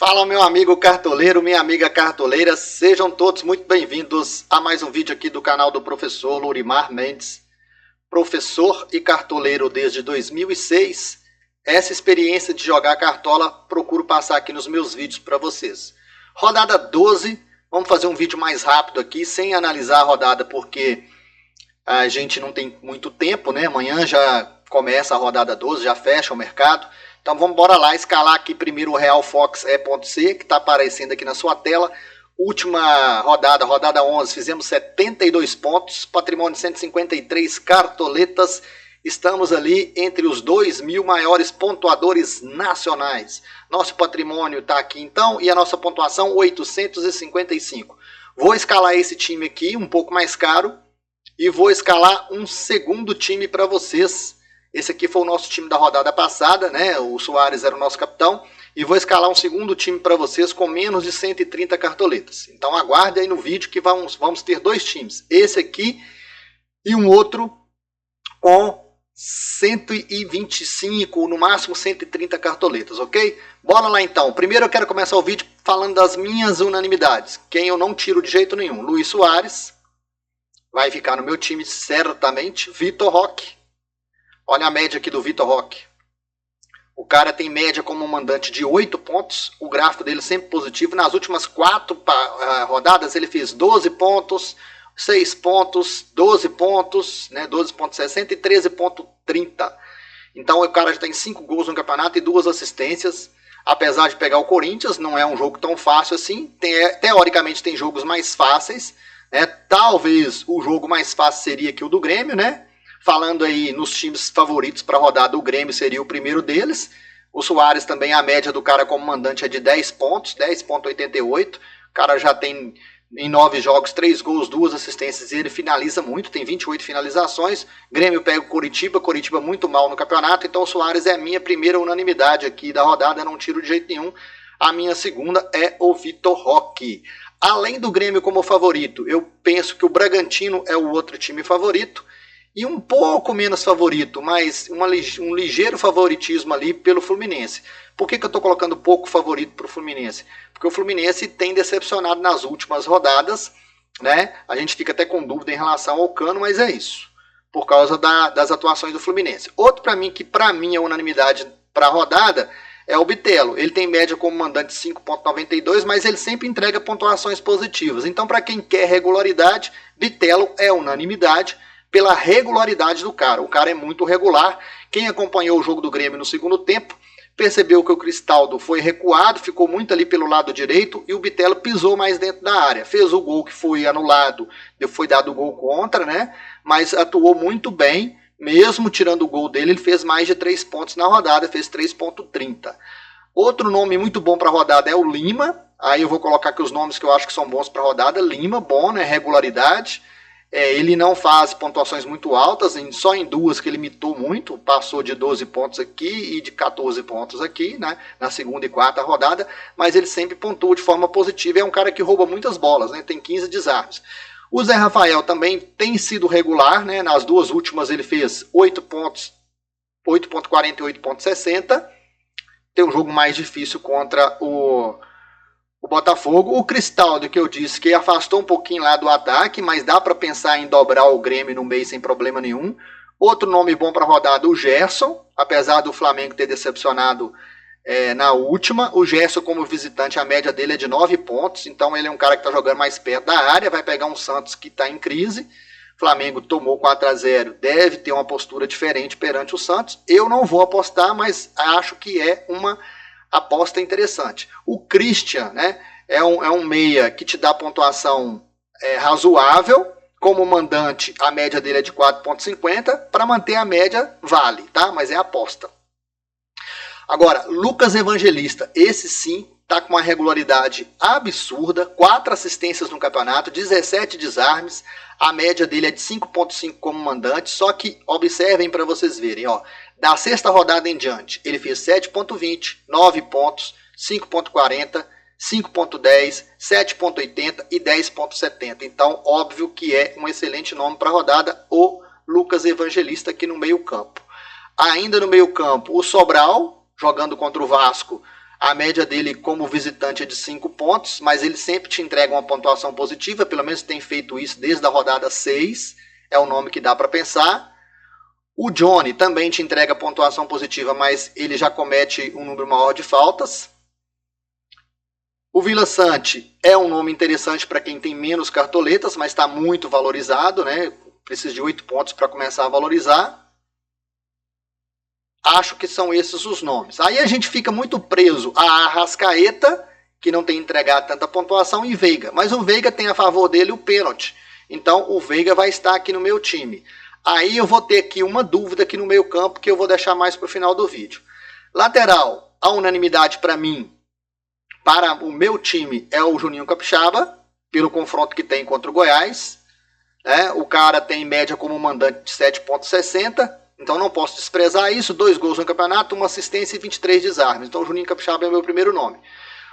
Fala, meu amigo cartoleiro, minha amiga cartoleira, sejam todos muito bem-vindos a mais um vídeo aqui do canal do professor Lorimar Mendes. Professor e cartoleiro desde 2006, essa experiência de jogar cartola procuro passar aqui nos meus vídeos para vocês. Rodada 12, vamos fazer um vídeo mais rápido aqui, sem analisar a rodada, porque a gente não tem muito tempo, né? Amanhã já começa a rodada 12, já fecha o mercado. Então vamos embora lá escalar aqui primeiro o Real Fox E.C, que está aparecendo aqui na sua tela. Última rodada, rodada 11, fizemos 72 pontos, patrimônio de 153 cartoletas. Estamos ali entre os 2.000 maiores pontuadores nacionais. Nosso patrimônio está aqui então e a nossa pontuação 855. Vou escalar esse time aqui, um pouco mais caro, e vou escalar um segundo time para vocês. Esse aqui foi o nosso time da rodada passada, né? O Soares era o nosso capitão. E vou escalar um segundo time para vocês com menos de 130 cartoletas. Então aguarde aí no vídeo que vamos ter dois times. Esse aqui e um outro com 125, no máximo 130 cartoletas, ok? Bora lá então. Primeiro eu quero começar o vídeo falando das minhas unanimidades. Quem eu não tiro de jeito nenhum. Luiz Soares vai ficar no meu time certamente. Vitor Roque. Olha a média aqui do Vitor Roque. O cara tem média como mandante de 8 pontos. O gráfico dele sempre positivo. Nas últimas 4 rodadas ele fez 12 pontos, 6 pontos, 12 pontos, né, 12,60 e 13,30. Então o cara já tem 5 gols no campeonato e 2 assistências. Apesar de pegar o Corinthians, não é um jogo tão fácil assim. Teoricamente tem jogos mais fáceis, né? Talvez o jogo mais fácil seria aqui o do Grêmio, né? Falando aí nos times favoritos para a rodada, o Grêmio seria o primeiro deles. O Soares também, a média do cara como mandante é de 10 pontos, 10,88. O cara já tem em 9 jogos, 3 gols, 2 assistências e ele finaliza muito, tem 28 finalizações. Grêmio pega o Coritiba muito mal no campeonato, então o Soares é a minha primeira unanimidade aqui da rodada, não tiro de jeito nenhum. A minha segunda é o Vitor Roque. Além do Grêmio como favorito, eu penso que o Bragantino é o outro time favorito. E um pouco menos favorito, mas um ligeiro favoritismo ali pelo Fluminense. Por que eu estou colocando pouco favorito para o Fluminense? Porque o Fluminense tem decepcionado nas últimas rodadas, né? A gente fica até com dúvida em relação ao Cano, mas é isso. Por causa das atuações do Fluminense. Outro que para mim é unanimidade para a rodada, é o Bitelo. Ele tem média como mandante 5,92, mas ele sempre entrega pontuações positivas. Então, para quem quer regularidade, Bitelo é unanimidade pela regularidade do cara. O cara é muito regular. Quem acompanhou o jogo do Grêmio no segundo tempo percebeu que o Cristaldo foi recuado, ficou muito ali pelo lado direito e o Bitelo pisou mais dentro da área. Fez o gol que foi anulado, foi dado o gol contra, né? Mas atuou muito bem, mesmo tirando o gol dele, ele fez mais de 3 pontos na rodada, fez 3,30. Outro nome muito bom para a rodada é o Lima. Aí eu vou colocar aqui os nomes que eu acho que são bons para a rodada. Lima, bom, né? Regularidade. Ele não faz pontuações muito altas, só em 2 que ele imitou muito, passou de 12 pontos aqui e de 14 pontos aqui, né, na segunda e quarta rodada, mas ele sempre pontua de forma positiva, é um cara que rouba muitas bolas, né, tem 15 desarmes. O Zé Rafael também tem sido regular, né, nas 2 últimas ele fez 8 pontos, 8,40 e 8,60, tem um jogo mais difícil contra o Botafogo. O Cristaldo, que eu disse que afastou um pouquinho lá do ataque, mas dá para pensar em dobrar o Grêmio no meio sem problema nenhum. Outro nome bom para a rodada, o Gerson, apesar do Flamengo ter decepcionado na última. O Gerson, como visitante, a média dele é de 9 pontos, então ele é um cara que está jogando mais perto da área, vai pegar um Santos que está em crise. O Flamengo tomou 4-0, deve ter uma postura diferente perante o Santos. Eu não vou apostar, mas acho que é uma aposta interessante. O Christian, né, é um meia que te dá pontuação razoável. Como mandante, a média dele é de 4,50. Para manter a média, vale, tá? Mas é aposta. Agora, Lucas Evangelista. Esse sim tá com uma regularidade absurda. 4 assistências no campeonato, 17 desarmes. A média dele é de 5,5 como mandante. Só que, observem para vocês verem, ó. Da sexta rodada em diante, ele fez 7,20, 9 pontos, 5,40, 5,10, 7,80 e 10,70. Então, óbvio que é um excelente nome para a rodada, o Lucas Evangelista aqui no meio campo. Ainda no meio campo, o Sobral, jogando contra o Vasco, A média dele como visitante é de 5 pontos, mas ele sempre te entrega uma pontuação positiva, pelo menos tem feito isso desde a rodada 6, é o nome que dá para pensar. O Johnny também te entrega pontuação positiva, mas ele já comete um número maior de faltas. O Vila Sante é um nome interessante para quem tem menos cartoletas, mas está muito valorizado, né? Precisa de 8 pontos para começar a valorizar. Acho que são esses os nomes. Aí a gente fica muito preso a Arrascaeta, que não tem entregado tanta pontuação, e Veiga. Mas o Veiga tem a favor dele o pênalti. Então o Veiga vai estar aqui no meu time. Aí eu vou ter aqui uma dúvida aqui no meio campo que eu vou deixar mais para o final do vídeo. Lateral, a unanimidade para mim, para o meu time, é o Juninho Capixaba, pelo confronto que tem contra o Goiás. O cara tem média como mandante de 7,60. Então não posso desprezar isso. 2 gols no campeonato, 1 assistência e 23 desarmes. Então o Juninho Capixaba é o meu primeiro nome.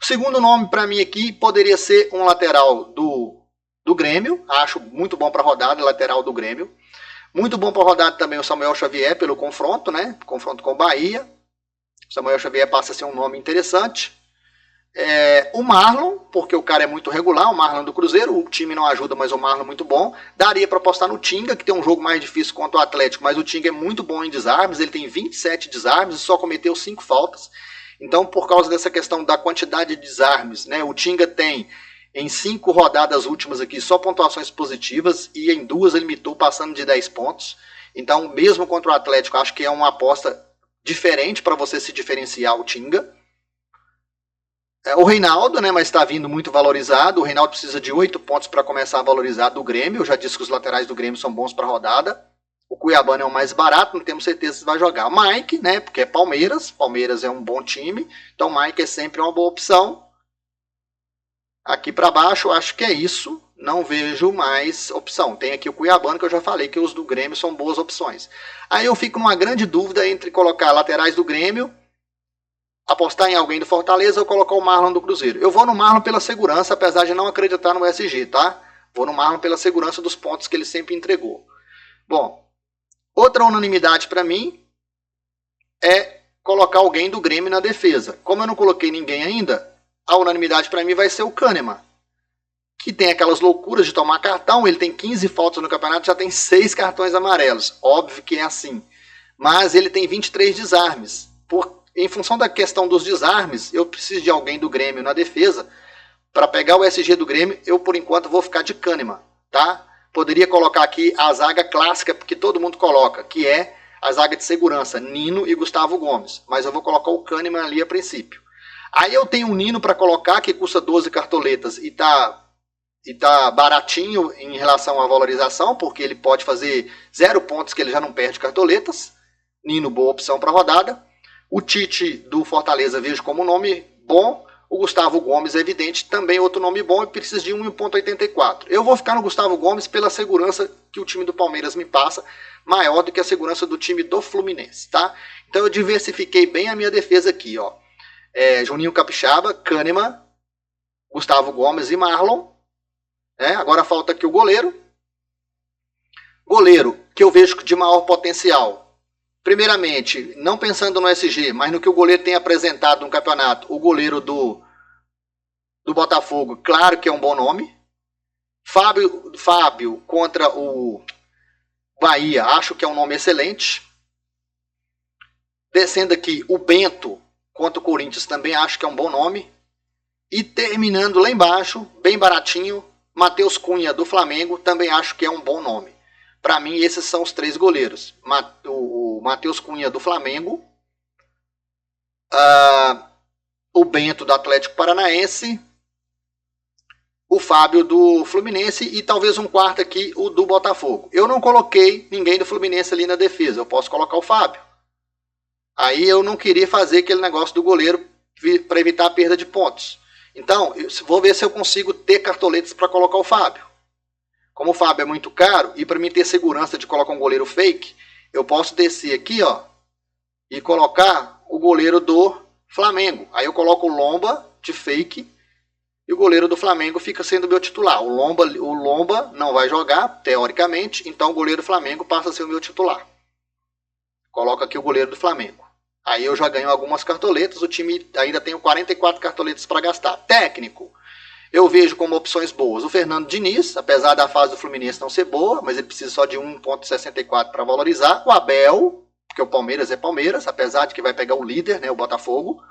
O segundo nome para mim aqui poderia ser um lateral do Grêmio. Acho muito bom para a rodada, lateral do Grêmio. Muito bom para a rodada também o Samuel Xavier pelo confronto, né? Confronto com o Bahia. O Samuel Xavier passa a ser um nome interessante. O Marlon, porque o cara é muito regular, o Marlon do Cruzeiro, o time não ajuda, mas o Marlon é muito bom. Daria para apostar no Tinga, que tem um jogo mais difícil contra o Atlético, mas o Tinga é muito bom em desarmes, ele tem 27 desarmes e só cometeu 5 faltas. Então, por causa dessa questão da quantidade de desarmes, né, o Tinga tem em 5 rodadas últimas aqui só pontuações positivas e em 2 ele limitou passando de 10 pontos. Então, mesmo contra o Atlético, acho que é uma aposta diferente para você se diferenciar o Tinga. O Reinaldo, né, mas está vindo muito valorizado. O Reinaldo precisa de 8 pontos para começar a valorizar do Grêmio. Eu já disse que os laterais do Grêmio são bons para a rodada. O Cuiabano é o mais barato, não temos certeza se vai jogar. O Mike, né, porque é Palmeiras. Palmeiras é um bom time. Então o Mike é sempre uma boa opção. Aqui para baixo, acho que é isso. Não vejo mais opção. Tem aqui o Cuiabano, que eu já falei que os do Grêmio são boas opções. Aí eu fico numa grande dúvida entre colocar laterais do Grêmio, apostar em alguém do Fortaleza ou colocar o Marlon do Cruzeiro. Eu vou no Marlon pela segurança, apesar de não acreditar no SG, tá? Vou no Marlon pela segurança dos pontos que ele sempre entregou. Bom, outra unanimidade para mim é colocar alguém do Grêmio na defesa. Como eu não coloquei ninguém ainda, a unanimidade para mim vai ser o Kahneman, que tem aquelas loucuras de tomar cartão. Ele tem 15 faltas no campeonato, já tem 6 cartões amarelos. Óbvio que é assim. Mas ele tem 23 desarmes. Em função da questão dos desarmes, eu preciso de alguém do Grêmio na defesa. Para pegar o SG do Grêmio, eu por enquanto vou ficar de Kahneman, tá? Poderia colocar aqui a zaga clássica, porque todo mundo coloca, que é a zaga de segurança, Nino e Gustavo Gomes. Mas eu vou colocar o Kahneman ali a princípio. Aí eu tenho um Nino para colocar, que custa 12 cartoletas e tá baratinho em relação à valorização, porque ele pode fazer 0 pontos que ele já não perde cartoletas. Nino, boa opção para a rodada. O Tite do Fortaleza vejo como nome bom. O Gustavo Gomes é evidente, também outro nome bom e precisa de 1,84. Eu vou ficar no Gustavo Gomes pela segurança que o time do Palmeiras me passa, maior do que a segurança do time do Fluminense, tá? Então eu diversifiquei bem a minha defesa aqui, ó. Juninho Capixaba, Kahneman, Gustavo Gomes e Marlon. Agora falta aqui o goleiro. Goleiro que eu vejo de maior potencial. Primeiramente, não pensando no SG, mas no que o goleiro tem apresentado no campeonato, o goleiro do Botafogo, claro que é um bom nome. Fábio contra o Bahia, acho que é um nome excelente. Descendo aqui, o Bento contra o Corinthians, também acho que é um bom nome. E terminando lá embaixo, bem baratinho, Matheus Cunha do Flamengo, também acho que é um bom nome. Para mim, esses são os 3 goleiros. O Matheus Cunha do Flamengo, o Bento do Atlético Paranaense, o Fábio do Fluminense e talvez um quarto aqui, o do Botafogo. Eu não coloquei ninguém do Fluminense ali na defesa, eu posso colocar o Fábio. Aí eu não queria fazer aquele negócio do goleiro para evitar a perda de pontos. Então, vou ver se eu consigo ter cartoletas para colocar o Fábio. Como o Fábio é muito caro, e para mim ter segurança de colocar um goleiro fake, eu posso descer aqui, ó, e colocar o goleiro do Flamengo. Aí eu coloco o Lomba de fake, e o goleiro do Flamengo fica sendo meu titular. O Lomba não vai jogar, teoricamente, então o goleiro do Flamengo passa a ser o meu titular. Coloco aqui o goleiro do Flamengo. Aí eu já ganho algumas cartoletas, o time ainda tem 44 cartoletas para gastar. Técnico, eu vejo como opções boas o Fernando Diniz, apesar da fase do Fluminense não ser boa, mas ele precisa só de 1,64 para valorizar. O Abel, porque o Palmeiras é Palmeiras, apesar de que vai pegar o líder, né, o Botafogo.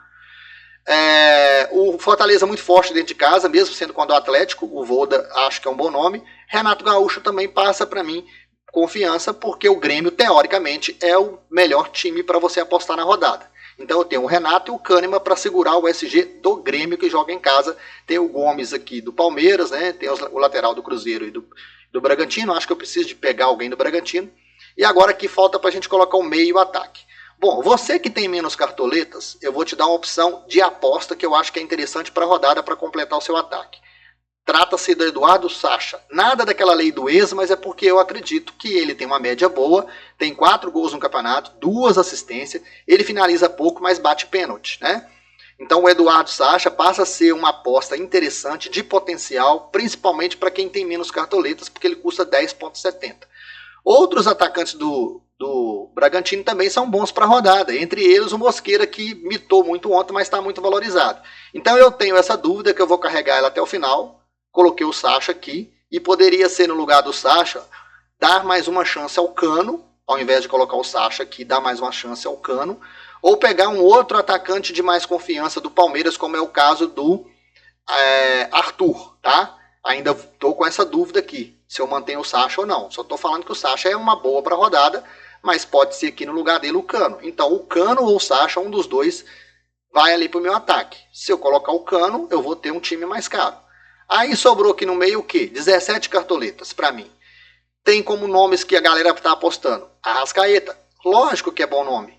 O Fortaleza muito forte dentro de casa, mesmo sendo contra o Atlético. O Voda acho que é um bom nome. Renato Gaúcho também passa para mim confiança, porque o Grêmio, teoricamente, é o melhor time para você apostar na rodada. Então eu tenho o Renato e o Kahneman para segurar o SG do Grêmio, que joga em casa. Tem o Gomes aqui do Palmeiras, né? Tem o lateral do Cruzeiro e do Bragantino. Acho que eu preciso de pegar alguém do Bragantino. E agora aqui falta para a gente colocar o meio e o ataque. Bom, você que tem menos cartoletas, eu vou te dar uma opção de aposta que eu acho que é interessante para a rodada para completar o seu ataque. Trata-se do Eduardo Sacha. Nada daquela lei do ex, mas é porque eu acredito que ele tem uma média boa, tem 4 gols no campeonato, 2 assistências, ele finaliza pouco, mas bate pênalti, né? Então o Eduardo Sacha passa a ser uma aposta interessante, de potencial, principalmente para quem tem menos cartoletas, porque ele custa 10,70. Outros atacantes do Bragantino também são bons para a rodada, entre eles o Mosqueira, que mitou muito ontem, mas está muito valorizado. Então eu tenho essa dúvida que eu vou carregar ela até o final. Coloquei o Sacha aqui e poderia ser, no lugar do Sacha, dar mais uma chance ao Cano, ao invés de colocar o Sacha aqui, dar mais uma chance ao Cano, ou pegar um outro atacante de mais confiança do Palmeiras, como é o caso do Arthur, tá? Ainda estou com essa dúvida aqui, se eu mantenho o Sacha ou não. Só estou falando que o Sacha é uma boa para a rodada, mas pode ser aqui no lugar dele o Cano. Então o Cano ou o Sacha, um dos dois, vai ali para o meu ataque. Se eu colocar o Cano, eu vou ter um time mais caro. Aí sobrou aqui no meio o quê? 17 cartoletas para mim. Tem como nomes que a galera está apostando. Arrascaeta, lógico que é bom nome.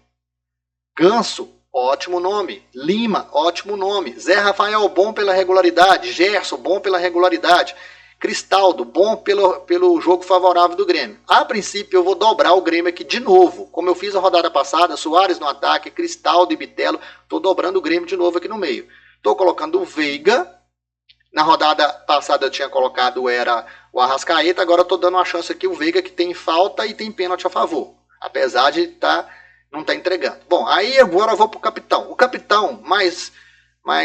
Ganso, ótimo nome. Lima, ótimo nome. Zé Rafael, bom pela regularidade. Gerson, bom pela regularidade. Cristaldo, bom pelo jogo favorável do Grêmio. A princípio eu vou dobrar o Grêmio aqui de novo. Como eu fiz a rodada passada, Soares no ataque, Cristaldo e Bitelo. Estou dobrando o Grêmio de novo aqui no meio. Estou colocando o Veiga. Na rodada passada eu tinha colocado o Arrascaeta, agora eu estou dando uma chance aqui o Veiga, que tem falta e tem pênalti a favor. Apesar de não estar entregando. Bom, aí agora eu vou para o capitão. O capitão mais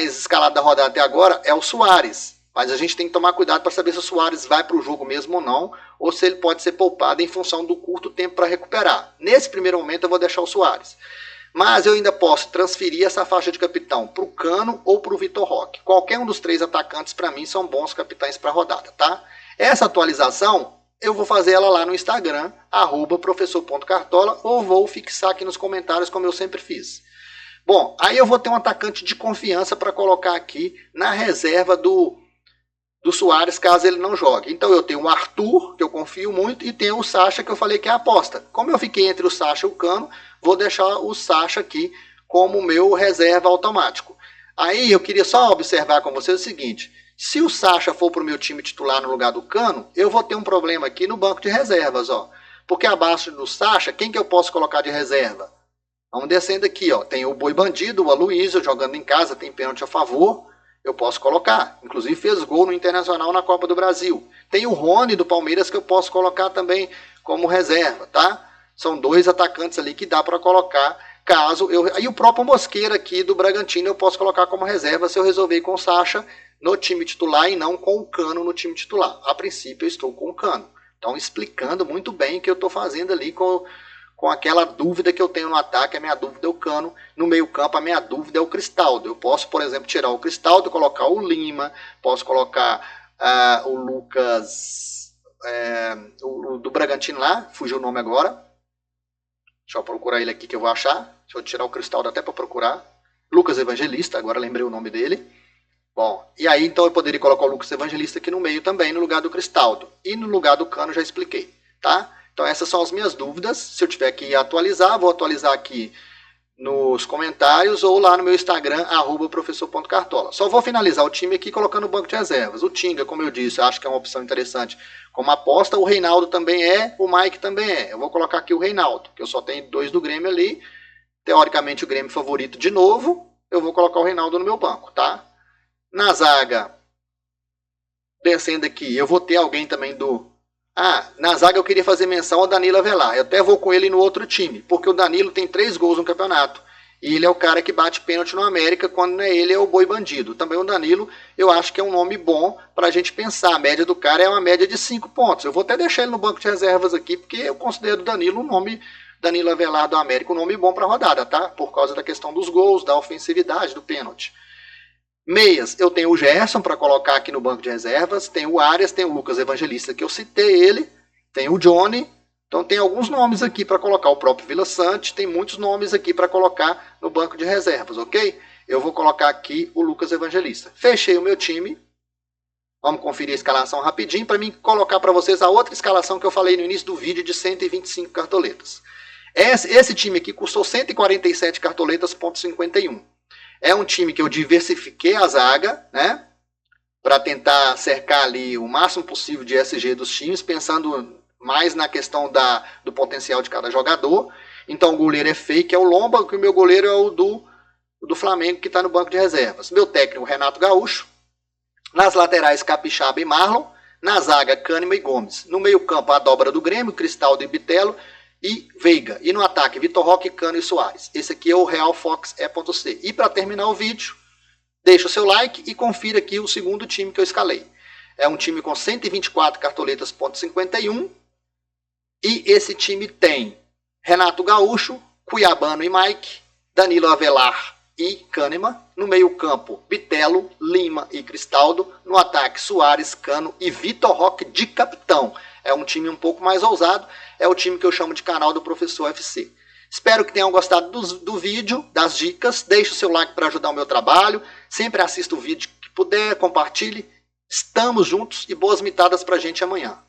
escalado da rodada até agora é o Soares. Mas a gente tem que tomar cuidado para saber se o Soares vai para o jogo mesmo ou não, ou se ele pode ser poupado em função do curto tempo para recuperar. Nesse primeiro momento eu vou deixar o Soares. Mas eu ainda posso transferir essa faixa de capitão para o Cano ou para o Vitor Roque. Qualquer um dos 3 atacantes, para mim, são bons capitães para a rodada, tá? Essa atualização, eu vou fazer ela lá no Instagram, @professor.cartola, ou vou fixar aqui nos comentários, como eu sempre fiz. Bom, aí eu vou ter um atacante de confiança para colocar aqui na reserva do Soares, caso ele não jogue. Então eu tenho o Arthur, que eu confio muito, e tenho o Sacha, que eu falei que é a aposta. Como eu fiquei entre o Sacha e o Cano, vou deixar o Sacha aqui como meu reserva automático. Aí eu queria só observar com vocês o seguinte: se o Sacha for para o meu time titular no lugar do Cano, eu vou ter um problema aqui no banco de reservas, ó. Porque abaixo do Sacha, quem que eu posso colocar de reserva? Vamos descendo aqui, ó. Tem o Boi Bandido, o Aloysio jogando em casa, tem pênalti a favor. Eu posso colocar. Inclusive fez gol no Internacional na Copa do Brasil. Tem o Rony do Palmeiras que eu posso colocar também como reserva, tá? São 2 atacantes ali que dá para colocar caso eu... Aí o próprio Mosqueira aqui do Bragantino eu posso colocar como reserva se eu resolver ir com o Sacha no time titular e não com o Cano no time titular. A princípio eu estou com o Cano. Então explicando muito bem o que eu estou fazendo ali com aquela dúvida que eu tenho no ataque. A minha dúvida é o Cano. No meio campo a minha dúvida é o Cristaldo. Eu posso, por exemplo, tirar o Cristaldo, colocar o Lima, posso colocar o Lucas o do Bragantino lá, fugiu o nome agora. Deixa eu procurar ele aqui que eu vou achar. Deixa eu tirar o Cristaldo até para procurar. Lucas Evangelista, agora lembrei o nome dele. Bom, e aí então eu poderia colocar o Lucas Evangelista aqui no meio também, no lugar do Cristaldo. E no lugar do Cano já expliquei, tá? Então essas são as minhas dúvidas. Se eu tiver que atualizar, vou atualizar aqui nos comentários ou lá no meu Instagram, @professor.cartola. Só vou finalizar o time aqui colocando o banco de reservas. O Tinga, como eu disse, acho que é uma opção interessante como aposta. O Reinaldo também é, o Mike também é. Eu vou colocar aqui o Reinaldo, que eu só tenho 2 do Grêmio ali. Teoricamente o Grêmio favorito de novo. Eu vou colocar o Reinaldo no meu banco, tá? Na zaga, descendo aqui, eu vou ter alguém também na zaga eu queria fazer menção ao Danilo Avelar. Eu até vou com ele no outro time, porque o Danilo tem 3 gols no campeonato. E ele é o cara que bate pênalti no América, quando não é ele, é o Boi Bandido. Também o Danilo, eu acho que é um nome bom para a gente pensar. A média do cara é uma média de 5 pontos. Eu vou até deixar ele no banco de reservas aqui, porque eu considero o Danilo um nome, Danilo Avelar do América, um nome bom para a rodada, tá? Por causa da questão dos gols, da ofensividade, do pênalti. Meias, eu tenho o Gerson para colocar aqui no banco de reservas, tem o Arias, tem o Lucas Evangelista, que eu citei ele, tem o Johnny. Então tem alguns nomes aqui para colocar, o próprio Vila Sante, tem muitos nomes aqui para colocar no banco de reservas, ok? Eu vou colocar aqui o Lucas Evangelista. Fechei o meu time. Vamos conferir a escalação rapidinho para mim colocar para vocês a outra escalação que eu falei no início do vídeo de 125 cartoletas. Esse time aqui custou 147 cartoletas, ponto 51. É um time que eu diversifiquei a zaga, né? Para tentar cercar ali o máximo possível de SG dos times, pensando mais na questão do potencial de cada jogador. Então o goleiro é fake, é o Lomba, que o meu goleiro é o do Flamengo, que está no banco de reservas. Meu técnico, Renato Gaúcho. Nas laterais, Capixaba e Marlon. Na zaga, Cânima e Gomes. No meio campo, a dobra do Grêmio, Cristaldo e Bitelo e Veiga. E no ataque, Vitor Roque, Cano e Soares. Esse aqui é o Real Fox E.C. E para terminar o vídeo, deixa o seu like e confira aqui o segundo time que eu escalei. É um time com 124 cartoletas, ponto 51. E esse time tem Renato Gaúcho, Cuiabano e Mike, Danilo Avelar e Kahneman. No meio campo, Bitelo, Lima e Cristaldo. No ataque, Soares, Cano e Vitor Roque de capitão. É um time um pouco mais ousado. É o time que eu chamo de canal do Professor FC. Espero que tenham gostado do vídeo, das dicas. Deixe o seu like para ajudar o meu trabalho. Sempre assista o vídeo que puder, compartilhe. Estamos juntos e boas mitadas para a gente amanhã.